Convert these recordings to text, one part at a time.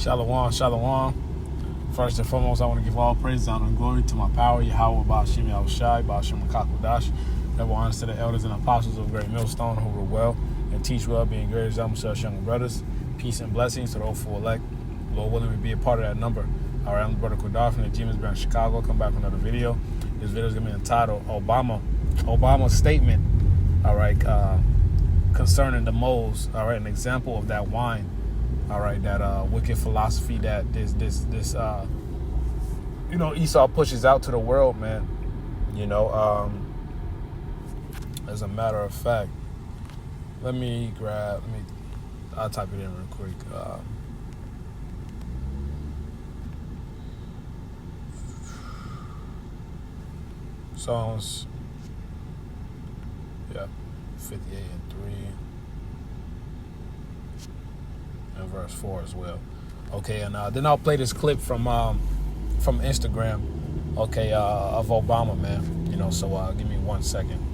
Shalom, shalom. First and foremost, I want to give all praise, honor, and glory to my power, Yahweh, Ba'ashim Yahushai, Ba'ashim Makakwadash. Double honors to the elders and apostles of Great Millstone who rule well and teach well, being great examples to us younger brothers. Peace and blessings to the hopeful elect. Lord willing, we be a part of that number. All right, I'm Brother Kwadar from the Demons Brand Chicago. Come back with another video. This video is going to be entitled Obama's Statement, all right, concerning the moles, all right, an example of that wine. All right, that wicked philosophy that this Esau pushes out to the world, man. As a matter of fact, I'll type it in real quick. Psalms, 58 and 3. And verse 4 as well. Okay, and then I'll play this clip from Instagram, okay, of Obama, man. So give me 1 second.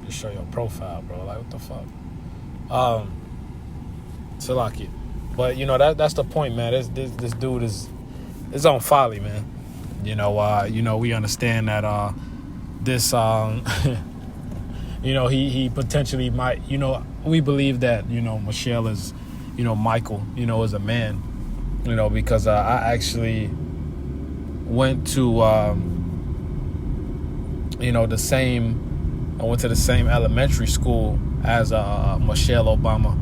Show your profile, bro. Like, what the fuck? Salaki. But that's the point, man. This dude is on folly, man. We understand that this he potentially might, we believe that, Michelle is, Michael, is a man, because I actually went to I went to the same elementary school as Michelle Obama.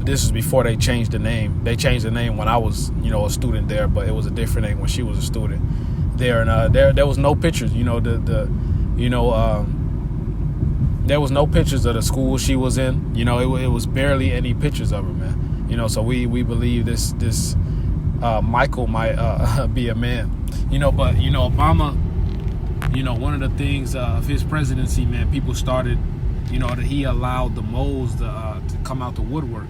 This is before they changed the name. They changed the name when I was, a student there, but it was a different name when she was a student there. And there was no pictures. There was no pictures of the school she was in. It was barely any pictures of her, man. So we believe this Michael might be a man. But Obama. One of the things of his presidency, man, people started, that he allowed the moles to come out the woodwork.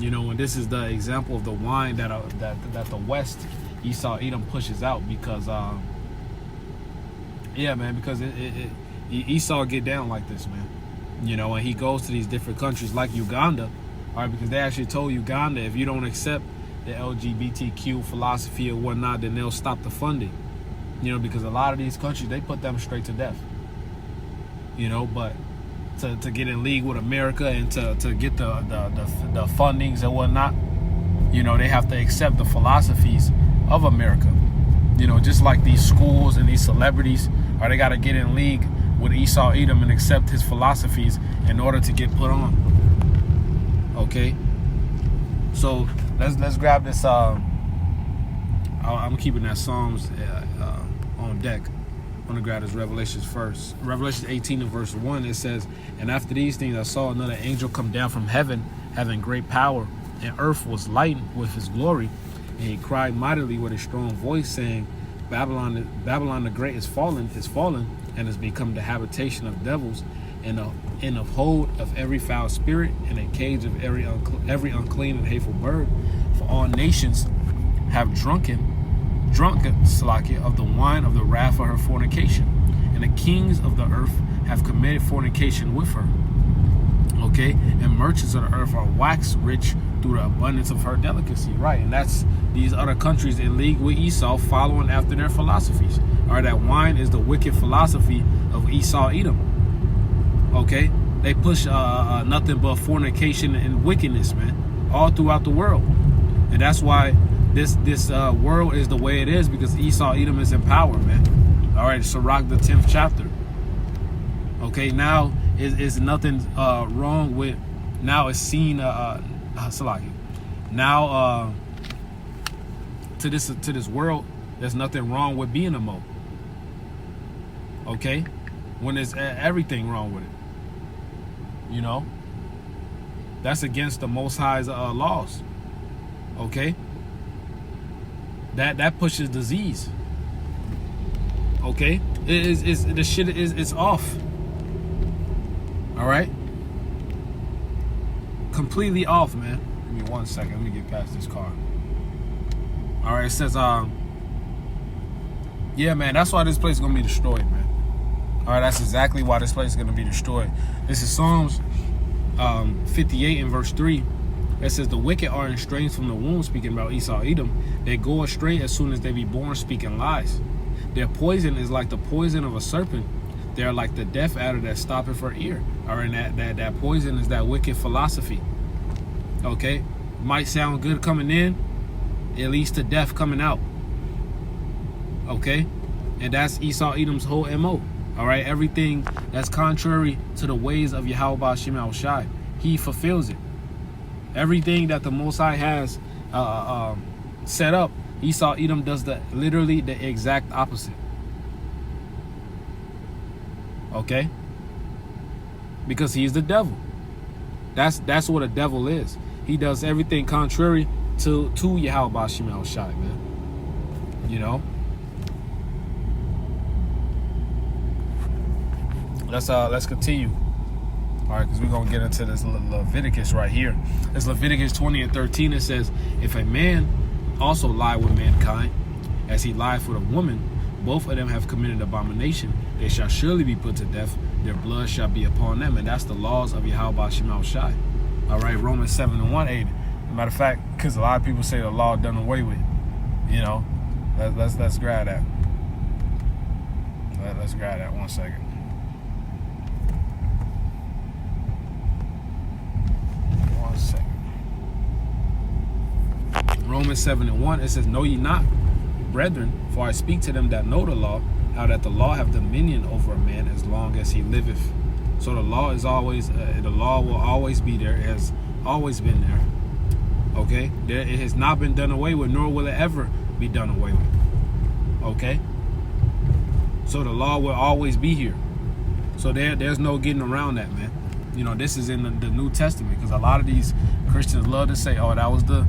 And this is the example of the wine that the West, Esau, Edom pushes out because, because Esau get down like this, man. And he goes to these different countries like Uganda, all right, because they actually told Uganda, if you don't accept the LGBTQ philosophy or whatnot, then they'll stop the funding. Because a lot of these countries, they put them straight to death. But to get in league with America and to get the fundings and whatnot, they have to accept the philosophies of America. Just like these schools and these celebrities, or they got to get in league with Esau Edom and accept his philosophies in order to get put on. Okay? So let's grab this. I'm keeping that Psalms on deck. I'm going to grab this Revelations first. Revelation 18 and verse 1, it says, "And after these things I saw another angel come down from heaven, having great power, and earth was lightened with his glory. And he cried mightily with a strong voice, saying, Babylon the Great is fallen, and has become the habitation of devils, and of hold of every foul spirit, and a cage of every unclean and hateful bird. For all nations have drunken Salakia of the wine of the wrath of her fornication, and the kings of the earth have committed fornication with her. Okay, and merchants of the earth are wax rich through the abundance of her delicacy, right? And that's these other countries in league with Esau, following after their philosophies. All right, that wine is the wicked philosophy of Esau, Edom. Okay, they push nothing but fornication and wickedness, man, all throughout the world, and that's why this world is the way it is, because Esau, Edom is in power, man. All right, Sirach, the 10th chapter. Okay, now is nothing wrong with, now it's seen Salaki. Now to this world, there's nothing wrong with being a Mo. Okay, when there's everything wrong with it, you know, that's against the Most High's laws. Okay, that pushes disease. Okay, the shit is off. All right, completely off, man. Give me 1 second. Let me get past this car. All right, it says, yeah, man, that's why this place is gonna be destroyed, man. All right, that's exactly why this place is gonna be destroyed. This is Psalms 58 and verse 3. It says, the wicked are estranged from the womb, speaking about Esau, Edom. They go astray as soon as they be born, speaking lies. Their poison is like the poison of a serpent. They're like the deaf adder that stoppeth her ear. All right, that poison is that wicked philosophy. Okay, might sound good coming in, it leads to death coming out. Okay, and that's Esau, Edom's whole MO. All right, everything that's contrary to the ways of Yahweh Shema Shai, he fulfills it. Everything that the Most High has set up, Esau, Edom does literally the exact opposite. Okay, because he's the devil. That's what a devil is. He does everything contrary to Yahweh Shema Shai, man. You know. Let's continue. All right, because we're gonna get into this Leviticus right here. It's Leviticus 20 and 13. It says, if a man also lie with mankind, as he lied with a woman, both of them have committed abomination. They shall surely be put to death. Their blood shall be upon them. And that's the laws of Yahweh Shema Shai. All right, Romans 7 and 1. Matter of fact, because a lot of people say the law done away with. You know, let's grab that. Let's grab that 1 second. Romans 7 and 1, it says, know ye not, brethren, for I speak to them that know the law, how that the law have dominion over a man as long as he liveth. So the law is always, the law will always be there. It has always been there. Okay? It has not been done away with, nor will it ever be done away with. Okay? So the law will always be here. So there's no getting around that, man. You know, this is in the New Testament, because a lot of these Christians love to say, oh, that was the,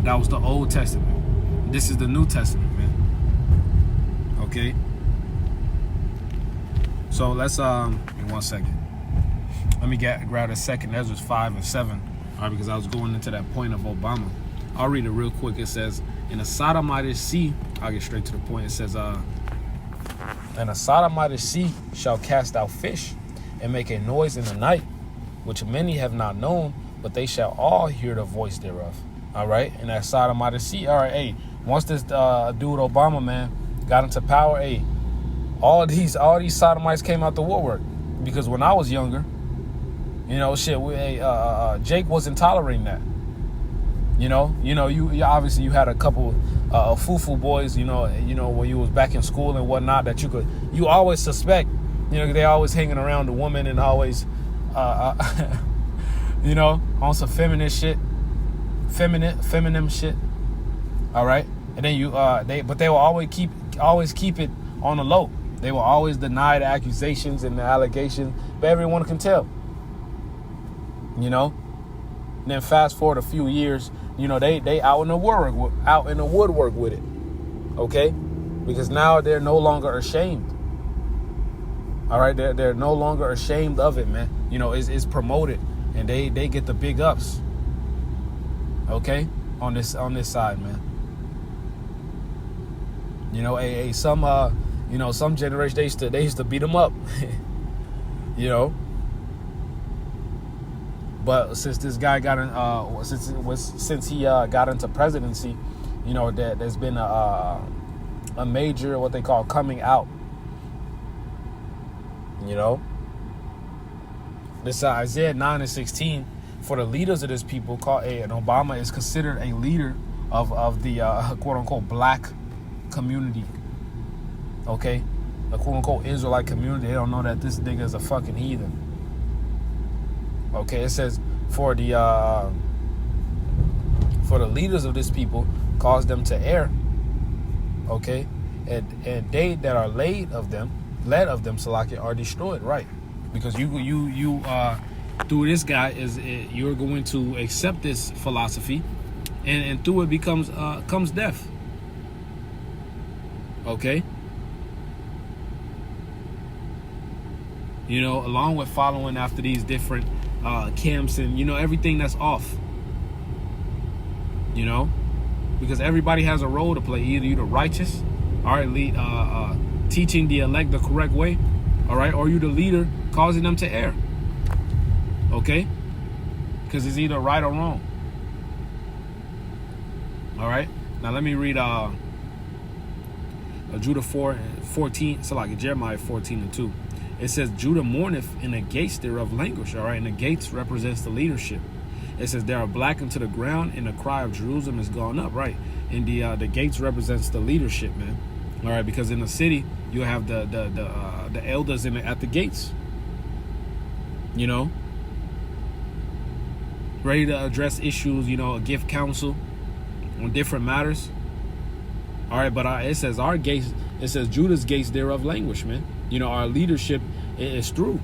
that was the Old Testament. This is the New Testament, man. Okay. So let's give me 1 second. Let me grab a second. Ezra 5 and 7. All right, because I was going into that point of Obama. I'll read it real quick. It says, in a Sodomite sea, I'll get straight to the point. It says, and a Sodomite sea shall cast out fish and make a noise in the night, which many have not known, but they shall all hear the voice thereof. All right, and that Sodomite sea. All right, hey, once this dude Obama, man, got into power, hey, all these sodomites came out the woodwork. Because when I was younger, you know, Jake wasn't tolerating that. You obviously you had a couple foo-foo boys, you know, when you was back in school and whatnot, that you always suspect, they always hanging around the woman and always, on some feminine shit. All right, and then they will always keep it on the low. They will always deny the accusations and the allegations, but everyone can tell. And then fast forward a few years, they out in the woodwork with it. Okay, because now they're no longer ashamed. All right, they're no longer ashamed of it, man. It's promoted, and they get the big ups. Okay, on this side, man. Some generation they used to beat them up. You know. But since this guy got in, since he got into presidency, you know, there's been a major what they call coming out. You know, this Isaiah 9:16 for the leaders of this people and Obama is considered a leader of the quote unquote black community. Okay, the quote unquote Israelite community. They don't know that this nigga is a fucking heathen. Okay, it says for the leaders of this people cause them to err. Okay, and they that are led of them, Salakia, are destroyed. Right, because you through this guy you're going to accept this philosophy, and through it comes death. Okay. You know, along with following after these different camps and, you know, everything that's off. You know, because everybody has a role to play. Either you're the righteous, all right, teaching the elect the correct way, all right, or you're the leader causing them to err. Okay? Because it's either right or wrong. All right? Now let me read Judah 4:14, so like Jeremiah 14:2. It says, Judah mourneth, and the gates thereof languish. All right, and the gates represents the leadership. It says they are blackened to the ground, and the cry of Jerusalem is gone up. Right, and the gates represents the leadership, man. All right, because in the city you have the elders at the gates. You know, ready to address issues. You know, give counsel on different matters. All right, but it says our gates. It says Judah's gates thereof languish, man. You know, our leadership is through.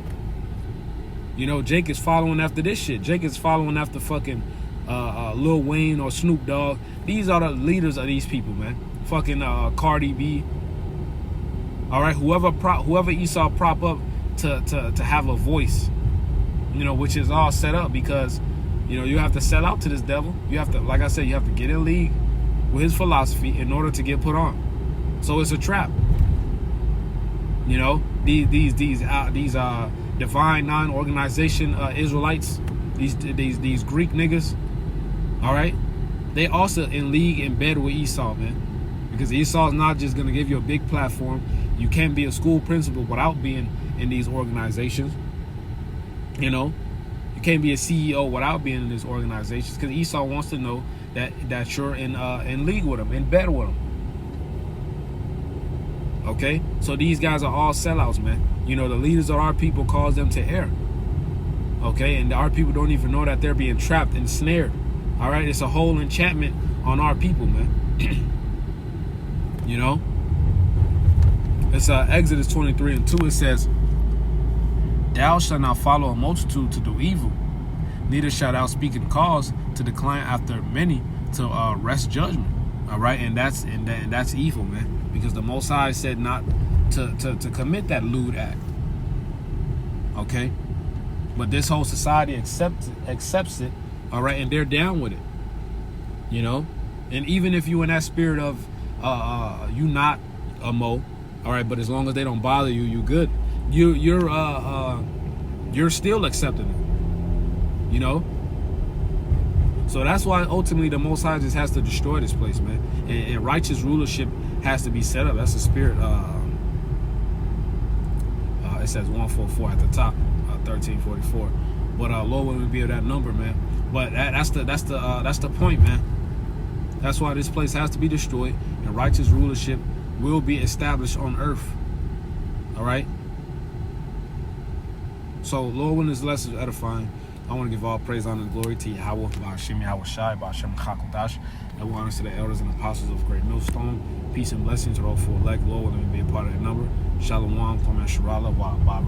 You know, Jake is following after this shit. Jake is following after fucking Lil Wayne or Snoop Dogg. These are the leaders of these people, man. Fucking Cardi B. All right, whoever Esau prop up to have a voice. You know, which is all set up because, you know, you have to sell out to this devil. You have to, like I said, you have to get in league with his philosophy in order to get put on. So it's a trap. You know, these divine non-organization Israelites, these Greek niggas, all right, they also in league in bed with Esau, man, because Esau's not just gonna give you a big platform. You can't be a school principal without being in these organizations. You know, you can't be a CEO without being in these organizations, because Esau wants to know that you're in league with him, in bed with him. Okay, so these guys are all sellouts, man. You know, the leaders of our people cause them to err. Okay, and our people don't even know that they're being trapped and snared. All right, it's a whole enchantment on our people, man. You know, it's Exodus 23:2. It says, "Thou shalt not follow a multitude to do evil, neither shalt thou speak in cause to decline after many to wrest judgment." All right, and that's evil, man. Because the Most High said not to commit that lewd act. Okay? But this whole society accepts it, all right, and they're down with it. You know? And even if you in that spirit of you not a Mo, all right, but as long as they don't bother you, you good. You're still accepting it. You know? So that's why ultimately the Most High just has to destroy this place, man. And righteous rulership has to be set up. That's the spirit. It says 144 at the top, 1344. But Lord wouldn't be of that number, man. But that's the point, man. That's why this place has to be destroyed, and righteous rulership will be established on earth. All right. So Lord, when this lesson is edifying, I want to give all praise, honor, and glory to Yahweh, Ba'ashem Yahweh Shai, Ba'ashem Chakodash. And honors to the elders and apostles of Great Millstone. Peace and blessings to all for elect. Lord, let me be a part of that number. Shalom, Kwame Sharala,